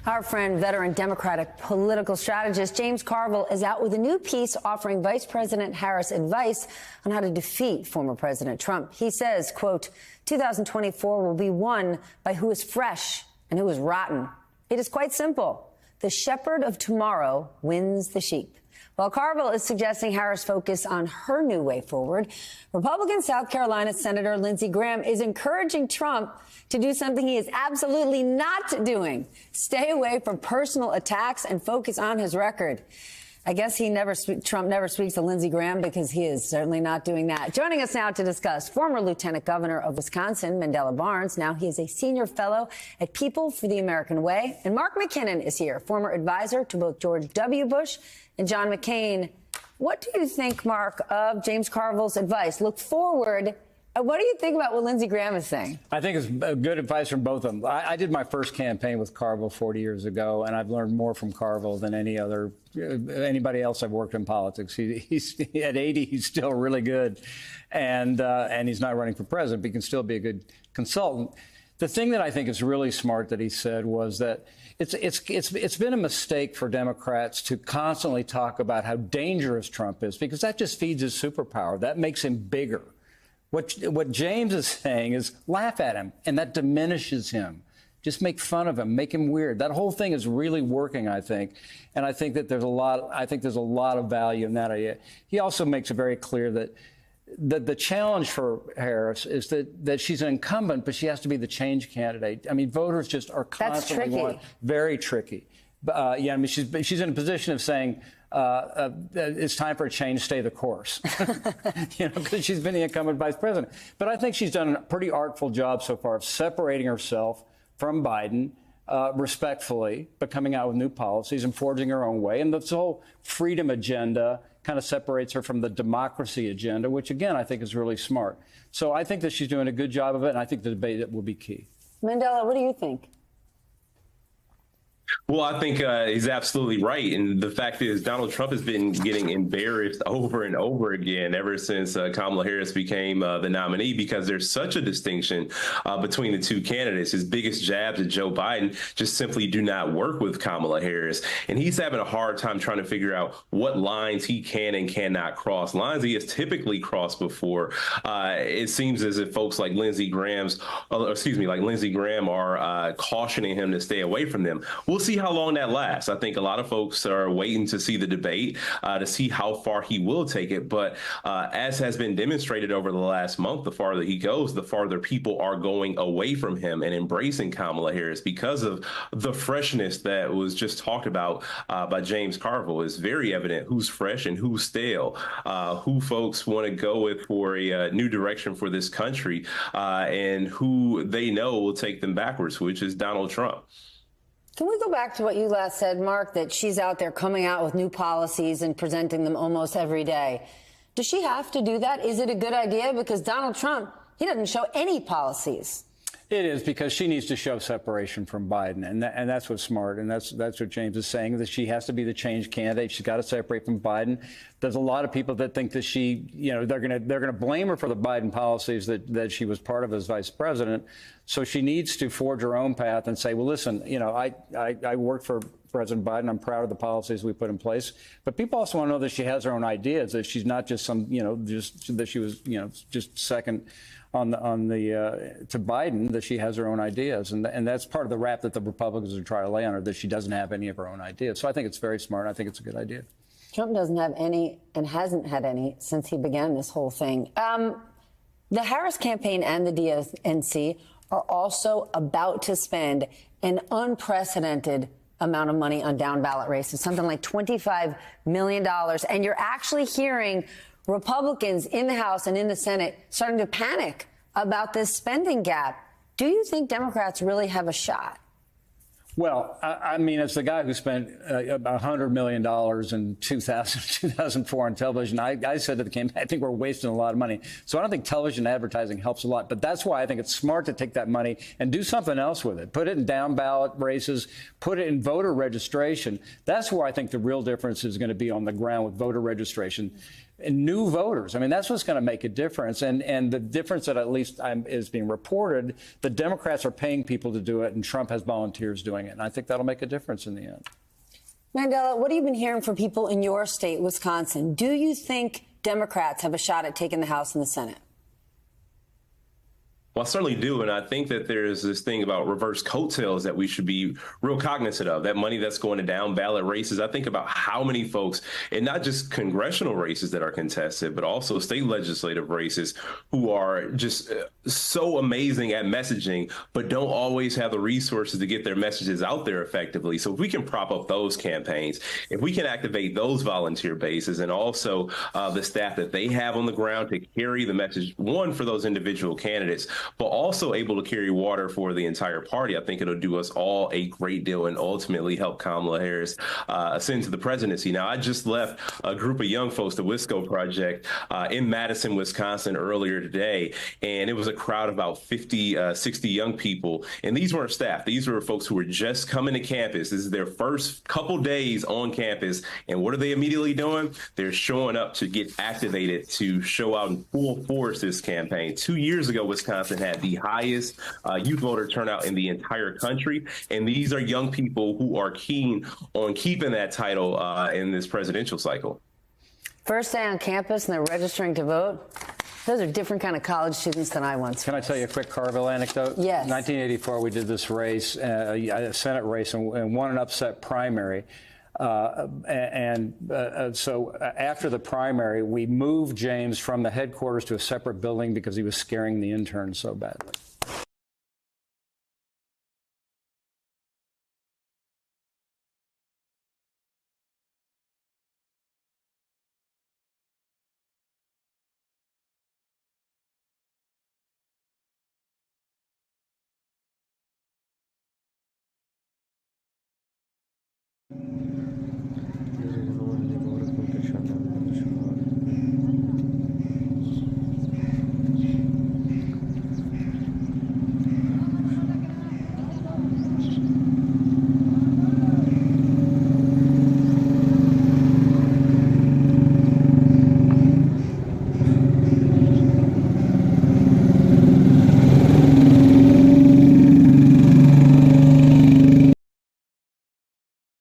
Our friend, veteran Democratic political strategist James Carville is out with a new piece offering Vice President Harris advice on how to defeat former President Trump. He says, quote, 2024 will be won by who is fresh and who is rotten. It is quite simple. The shepherd of tomorrow wins the sheep. While Carville is suggesting Harris focus on her new way forward, Republican South Carolina Senator Lindsey Graham is encouraging Trump to do something he is absolutely not doing. Stay away from personal attacks and focus on his record. I guess Trump never speaks to Lindsey Graham because he is certainly not doing that. Joining us now to discuss, former Lieutenant Governor of Wisconsin, Mandela Barnes. Now he is a senior fellow at People for the American Way. And Mark McKinnon is here, former advisor to both George W. Bush and John McCain. What do you think, Mark, of James Carville's advice? Look forward. What do you think about what Lindsey Graham is saying? I think it's good advice from both of them. I did my first campaign with Carville 40 years ago, and I've learned more from Carville than anybody else I've worked in politics. He's at 80, he's still really good, and he's not running for president, but he can still be a good consultant. The thing that I think is really smart that he said was that it's been a mistake for Democrats to constantly talk about how dangerous Trump is, because that just feeds his superpower. That makes him bigger. What James is saying is laugh at him, and that diminishes him. Just make fun of him, make him weird. That whole thing is really working, I think, and I think that there's a lot of value in that idea. He also makes it very clear that the challenge for Harris is that she's an incumbent, but she has to be the change candidate. I mean, voters just are constantly very tricky. Yeah, I mean, she's in a position of saying, it's time for a change, stay the course, because she's been the incumbent vice president. But I think she's done a pretty artful job so far of separating herself from Biden respectfully, but coming out with new policies and forging her own way. And this whole freedom agenda kind of separates her from the democracy agenda, which, again, I think is really smart. So I think that she's doing a good job of it, and I think the debate will be key. Mandela, what do you think? Well, I think he's absolutely right. And the fact is, Donald Trump has been getting embarrassed over and over again ever since Kamala Harris became the nominee, because there's such a distinction between the two candidates. His biggest jabs at Joe Biden just simply do not work with Kamala Harris. And he's having a hard time trying to figure out what lines he can and cannot cross. Lines he has typically crossed before. It seems as if folks like Lindsey Graham are cautioning him to stay away from them. We'll see how long that lasts. I think a lot of folks are waiting to see the debate, to see how far he will take it. But as has been demonstrated over the last month, the farther he goes, the farther people are going away from him and embracing Kamala Harris because of the freshness that was just talked about by James Carville. It's very evident who's fresh and who's stale, who folks want to go with for a new direction for this country, and who they know will take them backwards, which is Donald Trump. Can we go back to what you last said, Mark, that she's out there coming out with new policies and presenting them almost every day? Does she have to do that? Is it a good idea? Because Donald Trump, he doesn't show any policies. It is, because she needs to show separation from Biden, and that's what's smart, and that's what James is saying, that she has to be the change candidate. She's got to separate from Biden. There's a lot of people that think that she, they're gonna blame her for the Biden policies that she was part of as vice president. So she needs to forge her own path and say, well, listen, I worked for President Biden. I'm proud of the policies we put in place. But people also want to know that she has her own ideas, that she's not just just that she was, just second to Biden, that she has her own ideas. And that's part of the rap that the Republicans are trying to lay on her, that she doesn't have any of her own ideas. So I think it's very smart. I think it's a good idea. Trump doesn't have any and hasn't had any since he began this whole thing. The Harris campaign and the DNC are also about to spend an unprecedented amount of money on down ballot races, something like $25 million. And you're actually hearing Republicans in the House and in the Senate starting to panic about this spending gap. Do you think Democrats really have a shot? Well, I mean, as the guy who spent $100 million in 2004 on television, I said to the campaign, I think we're wasting a lot of money. So I don't think television advertising helps a lot. But that's why I think it's smart to take that money and do something else with it. Put it in down ballot races, put it in voter registration. That's where I think the real difference is going to be on the ground with voter registration. new voters. I mean, that's what's going to make a difference. And the difference that at least is being reported, the Democrats are paying people to do it, and Trump has volunteers doing it. And I think that'll make a difference in the end. Mandela, what have you been hearing from people in your state, Wisconsin? Do you think Democrats have a shot at taking the House and the Senate? Well, I certainly do. And I think that there's this thing about reverse coattails that we should be real cognizant of. That money that's going to down ballot races. I think about how many folks, and not just congressional races that are contested, but also state legislative races who are just so amazing at messaging, but don't always have the resources to get their messages out there effectively. So if we can prop up those campaigns, if we can activate those volunteer bases and also the staff that they have on the ground to carry the message, one, for those individual candidates, but also able to carry water for the entire party, I think it'll do us all a great deal and ultimately help Kamala Harris ascend to the presidency. Now, I just left a group of young folks, the Wisco Project, in Madison, Wisconsin earlier today, and it was a crowd of about 50, 60 young people. And these weren't staff. These were folks who were just coming to campus. This is their first couple days on campus. And what are they immediately doing? They're showing up to get activated to show out in full force this campaign. 2 years ago, Wisconsin had the highest youth voter turnout in the entire country. And these are young people who are keen on keeping that title in this presidential cycle. First day on campus and they're registering to vote. Those are different kind of college students than I once was. Can I tell you a quick Carville anecdote? Yes. 1984, we did this race, a Senate race, and won an upset primary. So after the primary, we moved James from the headquarters to a separate building because he was scaring the interns so badly.